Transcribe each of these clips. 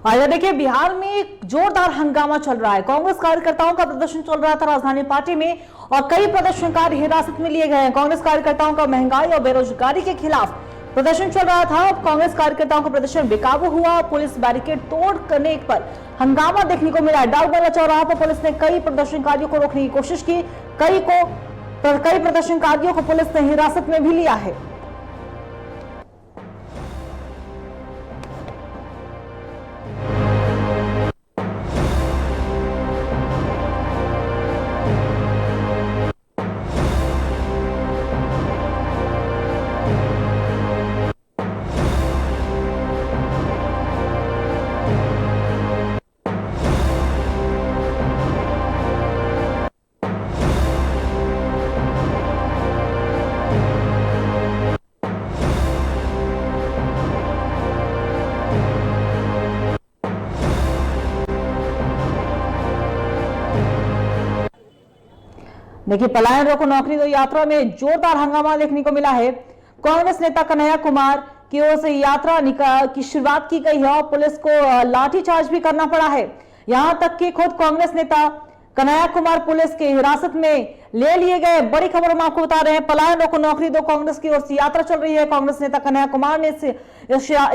और देखिए, बिहार में एक जोरदार हंगामा चल रहा है। कांग्रेस कार्यकर्ताओं का प्रदर्शन चल रहा था राजधानी पार्टी में और कई प्रदर्शनकारी हिरासत में लिए गए हैं। कांग्रेस कार्यकर्ताओं का महंगाई और बेरोजगारी के खिलाफ प्रदर्शन चल रहा था। अब कांग्रेस कार्यकर्ताओं का प्रदर्शन बेकाबू हुआ। पुलिस बैरिकेड तोड़ करने पर हंगामा देखने को मिला। डाकबंगला चौराहा पर पुलिस ने कई प्रदर्शनकारियों को रोकने की कोशिश की। कई प्रदर्शनकारियों को पुलिस ने हिरासत में भी लिया है। देखिए, पलायन रोको नौकरी दो यात्रा में जोरदार हंगामा देखने को मिला है। कांग्रेस नेता कन्हैया कुमार की ओर से यात्रा की शुरुआत की गई है और पुलिस को लाठीचार्ज भी करना पड़ा है। यहां तक कि खुद कांग्रेस नेता कन्हैया कुमार पुलिस के हिरासत में ले लिए गए। बड़ी खबर हम आपको बता रहे हैं। पलायन रोको नौकरी दो कांग्रेस की ओर से यात्रा चल रही है। कांग्रेस नेता कन्हैया कुमार ने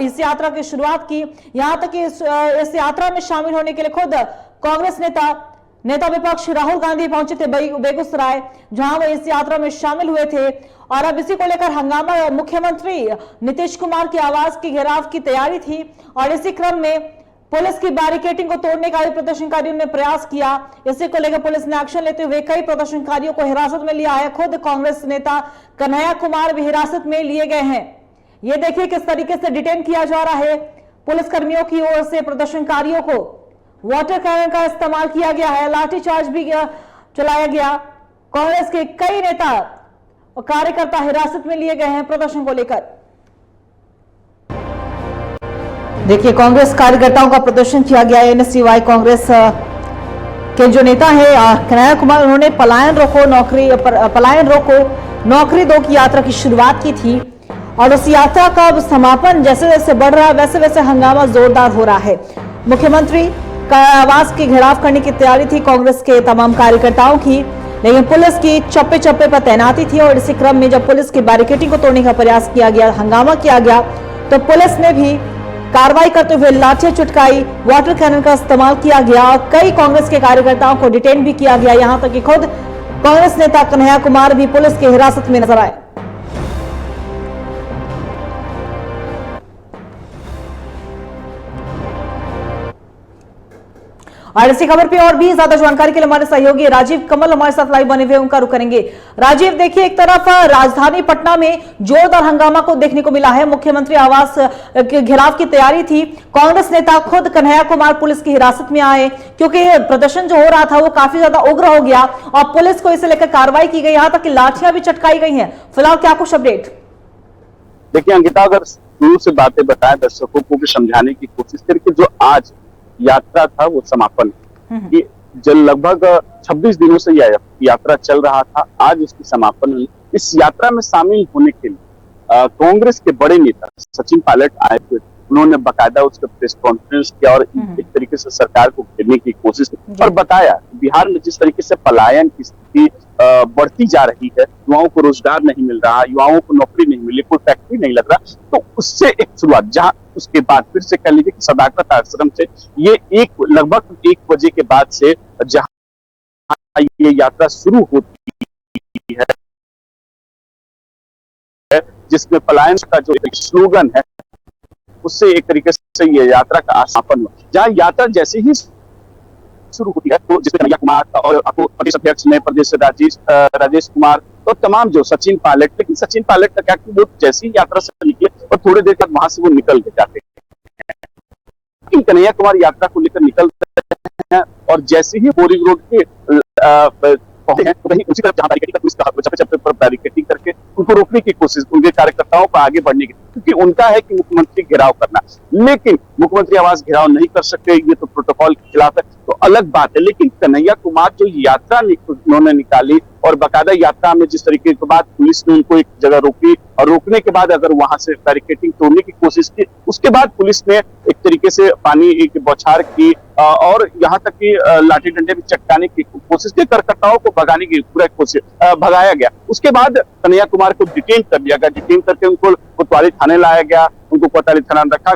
इस यात्रा की शुरुआत की। यहां तक कि इस यात्रा में शामिल होने के लिए खुद कांग्रेस नेता विपक्ष राहुल गांधी पहुंचे थे बेगूसराय, जहां वो इस यात्रा में शामिल हुए थे। और अब इसी को लेकर हंगामा, मुख्यमंत्री नीतीश कुमार के आवास की घेराव की तैयारी थी और इसी क्रम में पुलिस की बैरिकेडिंग को तोड़ने का भी प्रदर्शनकारियों ने प्रयास किया। इसी को लेकर पुलिस ने एक्शन लेते हुए कई प्रदर्शनकारियों को हिरासत में लिया है। खुद कांग्रेस नेता कन्हैया कुमार भी हिरासत में लिए गए हैं। ये देखिए किस तरीके से डिटेन किया जा रहा है। पुलिसकर्मियों की ओर से प्रदर्शनकारियों को वाटर कैनन का इस्तेमाल किया गया है, लाठीचार्ज भी चलाया गया। कांग्रेस के कई नेता और कार्यकर्ता हिरासत में लिए गए हैं प्रदर्शन को लेकर। देखिए, कांग्रेस कार्यकर्ताओं का प्रदर्शन किया गया। एनएसयूआई कांग्रेस के जो नेता है कन्हैया कुमार, उन्होंने पलायन रोको नौकरी दो की यात्रा की शुरुआत की थी और उस यात्रा का समापन जैसे जैसे बढ़ रहा है वैसे वैसे हंगामा जोरदार हो रहा है। मुख्यमंत्री का आवास की घेराव करने की तैयारी थी कांग्रेस के तमाम कार्यकर्ताओं की, लेकिन पुलिस की चप्पे चप्पे पर तैनाती थी और इसी क्रम में जब पुलिस की बैरिकेडिंग को तोड़ने का प्रयास किया गया, हंगामा किया गया, तो पुलिस ने भी कार्रवाई करते हुए लाठियां चुटकाई, वाटर कैनन का इस्तेमाल किया गया और कई कांग्रेस के कार्यकर्ताओं को डिटेन भी किया गया। यहां तक कि खुद कांग्रेस नेता कन्हैया कुमार भी पुलिस की हिरासत में नजर आए। और इसी खबर पे और भी ज्यादा जानकारी के लिए हमारे सहयोगी राजीव कमल हमारे साथ लाइव बने हुए, उनका रुख करेंगे। राजीव, देखिए, एक तरफ राजधानी पटना में जोरदार हंगामा को देखने को मिला है। मुख्यमंत्री आवास के घेराव की तैयारी थी। कांग्रेस नेता खुद कन्हैया कुमार पुलिस की हिरासत में आए क्योंकि प्रदर्शन जो हो रहा था वो काफी ज्यादा उग्र हो गया और पुलिस को इसे लेकर कार्रवाई की गई, यहां तक कि लाठियां भी चटकाई गई है। फिलहाल क्या कुछ अपडेट? देखिए अंकिता, अगर शुरू से बातें बताएं दर्शकों को भी समझाने की कोशिश करके, जो आज यात्रा था वो समापन कि जो लगभग 26 दिनों से यह यात्रा चल रहा था, आज उसकी समापन हुई। इस यात्रा में शामिल होने के लिए कांग्रेस के बड़े नेता सचिन पायलट आए थे। उन्होंने बाकायदा उसका प्रेस कॉन्फ्रेंस किया और एक तरीके से सरकार को घेरने की कोशिश की और बताया बिहार में जिस तरीके से पलायन की स्थिति बढ़ती जा रही है, युवाओं को रोजगार नहीं मिल रहा, युवाओं को नौकरी नहीं मिली, कोई फैक्ट्री नहीं लग रहा, तो उससे एक शुरुआत, जहां उसके बाद फिर से कह लीजिए कि सदाकत आश्रम से ये लगभग 1 बजे के बाद से जहां ये यात्रा शुरू होती है, जिसमें पलायन का जो एक स्लोगन है उससे एक तरीके से ये यात्रा का समापन हुआ। जहां यात्रा जैसे ही शुरू होती है तो जिसमें कन्हैया कुमार और प्रदेश अध्यक्ष ने प्रदेश राजेश कुमार और तमाम जो सचिन पायलट, लेकिन सचिन पायलट का क्या कि वो जैसी यात्रा से निकले और थोड़े देर बाद वहां से वो निकल के जाते हैं, लेकिन कन्हैया कुमार यात्रा को लेकर निकलते हैं और जैसे ही बोरिंग रोड के पहुंचे हैं तो कहीं उसी तरफ जहां बैरिकेडिंग पुलिस चप्पे चप्पे पर बैरिकेडिंग करके उनको रोकने की कोशिश, उनके कार्यकर्ताओं को आगे बढ़ने की, क्योंकि उनका है कि मुख्यमंत्री घेराव करना, लेकिन मुख्यमंत्री आवास घेराव नहीं कर सकते, ये तो प्रोटोकॉल के खिलाफ है, तो अलग बात है। लेकिन कन्हैया कुमार जो यात्रा उन्होंने निकाली और बाकायदा यात्रा में जिस तरीके के बाद पुलिस ने उनको एक जगह रोकी और रोकने के बाद अगर वहां से बैरिकेडिंग तोड़ने की कोशिश की, उसके बाद पुलिस ने एक तरीके से पानी की बौछार की और यहाँ तक कि लाठी डंडे में चटकाने की कोशिश की, कार्यकर्ताओं को भगाने की पूरा कोशिश, भगाया गया। उसके बाद कन्हैया कुमार को डिटेन कर लिया गया, डिटेन करके उनको कोतवाली थाने लाया गया, उनको कोतवाली थाना रखा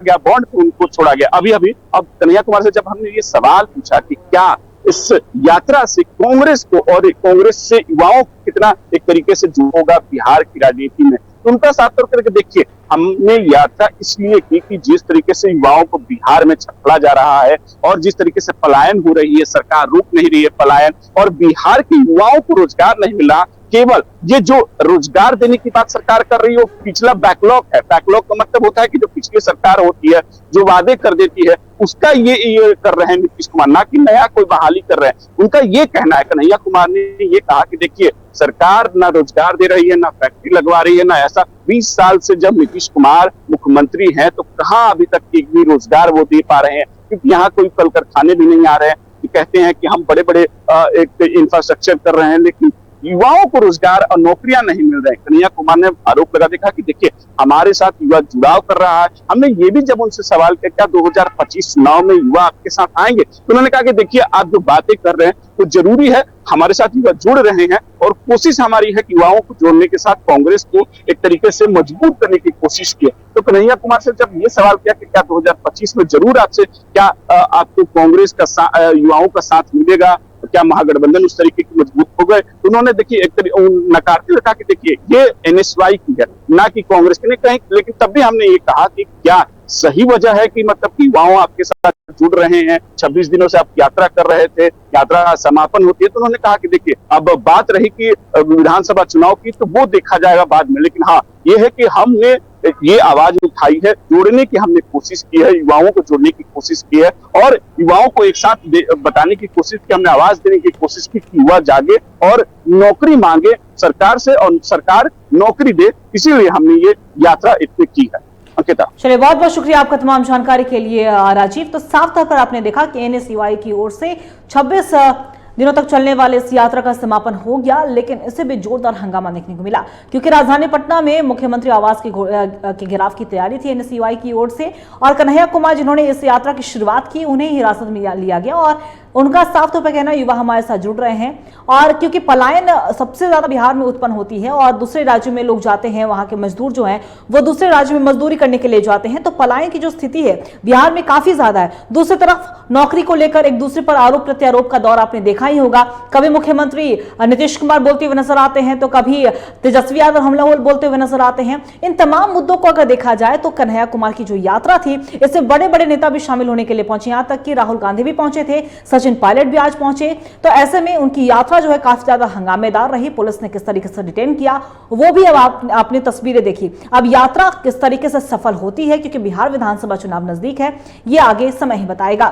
गया, बॉन्ड पर उनको छोड़ा गया। अभी अब कन्हैया कुमार से जब हमने ये सवाल पूछा कि क्या इस यात्रा से कांग्रेस को और कांग्रेस से युवाओं को कितना एक तरीके से जुड़ होगा बिहार की राजनीति में, तो उनका साफ तौर करके देखिए, हमने यात्रा इसलिए की कि जिस तरीके से युवाओं को बिहार में छपड़ा जा रहा है और जिस तरीके से पलायन हो रही है, सरकार रोक नहीं रही है पलायन, और बिहार के युवाओं को रोजगार नहीं मिला, केवल ये जो रोजगार देने की बात सरकार कर रही है वो पिछला बैकलॉग है। बैकलॉग का मतलब होता है कि जो पिछली सरकार होती है, जो वादे कर देती है, उसका ये कर रहे हैं नीतीश कुमार, ना कि नया कोई बहाली कर रहे हैं। उनका ये कहना है, कन्हैया कुमार ने ये कहा कि देखिए सरकार ना रोजगार दे रही है, ना फैक्ट्री लगवा रही है, ना ऐसा। 20 साल से जब नीतीश कुमार मुख्यमंत्री हैं तो कहां अभी तक एक भी रोजगार वो दे पा रहे हैं, क्योंकि यहाँ कोई कल कारखाने भी नहीं आ रहे हैं। कहते हैं कि हम बड़े बड़े एक इंफ्रास्ट्रक्चर कर रहे हैं, लेकिन युवाओं को रोजगार और नौकरियां नहीं मिल रही। कन्हैया कुमार ने आरोप लगा देखा कि देखिए हमारे साथ युवा जुड़ाव कर रहा है। हमने ये भी जब उनसे सवाल किया क्या 2025 चुनाव में युवा आपके साथ आएंगे, तो उन्होंने कहा कि देखिए आप जो बातें कर रहे हैं तो जरूरी है, हमारे साथ युवा जुड़ रहे हैं और कोशिश हमारी है कि युवाओं को जोड़ने के साथ कांग्रेस को एक तरीके से मजबूत करने की कोशिश की। तो कन्हैया कुमार से जब ये सवाल किया कि क्या 2025 में जरूर आपसे क्या आपको कांग्रेस का युवाओं का साथ मिलेगा, क्या महागठबंधन उस तरीके की मजबूत हो गए, तो उन्होंने देखिए एक तरीके नकारते हुए कहा कि देखिए ये एनएसवाई की है, ना कि कांग्रेस की। नहीं कहीं, लेकिन तब भी हमने ये कहा कि क्या सही वजह है कि मतलब कि युवाओं आपके साथ जुड़ रहे हैं, 26 दिनों से आप यात्रा कर रहे थे, यात्रा समापन होती है, तो उन्होंने कहा कि देखिए अब बात रही कि विधानसभा चुनाव की, तो वो देखा जाएगा बाद में, लेकिन हाँ ये है कि हमने ये आवाज उठाई है, जोड़ने की हमने कोशिश की है, युवाओं को जोड़ने की कोशिश की है और युवाओं को एक साथ बताने की कोशिश की, हमने आवाज देने की कोशिश की कि युवा जागे और नौकरी मांगे सरकार से और सरकार नौकरी दे, इसीलिए हमने ये यात्रा इतनी की है। अंकिता, चलिए बहुत बहुत शुक्रिया आपका तमाम जानकारी के लिए राजीव। तो साफ तौर पर आपने देखा कि एनएसयूआई की ओर से 26 दिनों तक चलने वाले इस यात्रा का समापन हो गया, लेकिन इससे भी जोरदार हंगामा देखने को मिला, क्योंकि राजधानी पटना में मुख्यमंत्री आवास के घेराव की तैयारी थी एनएसयूआई की ओर से, और कन्हैया कुमार जिन्होंने इस यात्रा की शुरुआत की उन्हें हिरासत में लिया गया और उनका साफ तौर पर कहना युवा हमारे साथ जुड़ रहे हैं। और क्योंकि पलायन सबसे ज्यादा बिहार में उत्पन्न होती है और दूसरे राज्यों में लोग जाते हैं, वहां के मजदूर जो हैं वो दूसरे राज्यों में मजदूरी करने के लिए जाते हैं, तो पलायन की जो स्थिति है बिहार में काफी ज्यादा है। दूसरी तरफ नौकरी को लेकर एक दूसरे पर आरोप प्रत्यारोप का दौर आपने देखा ही होगा, कभी मुख्यमंत्री नीतीश कुमार बोलते हुए नजर आते हैं तो कभी तेजस्वी यादव हमला बोलते हुए नजर आते हैं। इन तमाम मुद्दों को अगर देखा जाए तो कन्हैया कुमार की जो यात्रा थी इससे बड़े बड़े नेता भी शामिल होने के लिए पहुंचे, यहां तक कि राहुल गांधी भी पहुंचे थे, सचिन पायलट भी आज पहुंचे। तो ऐसे में उनकी यात्रा जो है काफी ज्यादा हंगामेदार रही। पुलिस ने किस तरीके से डिटेन किया वो भी अब आपने तस्वीरें देखी। अब यात्रा किस तरीके से सफल होती है, क्योंकि बिहार विधानसभा चुनाव नजदीक है, ये आगे समय ही बताएगा।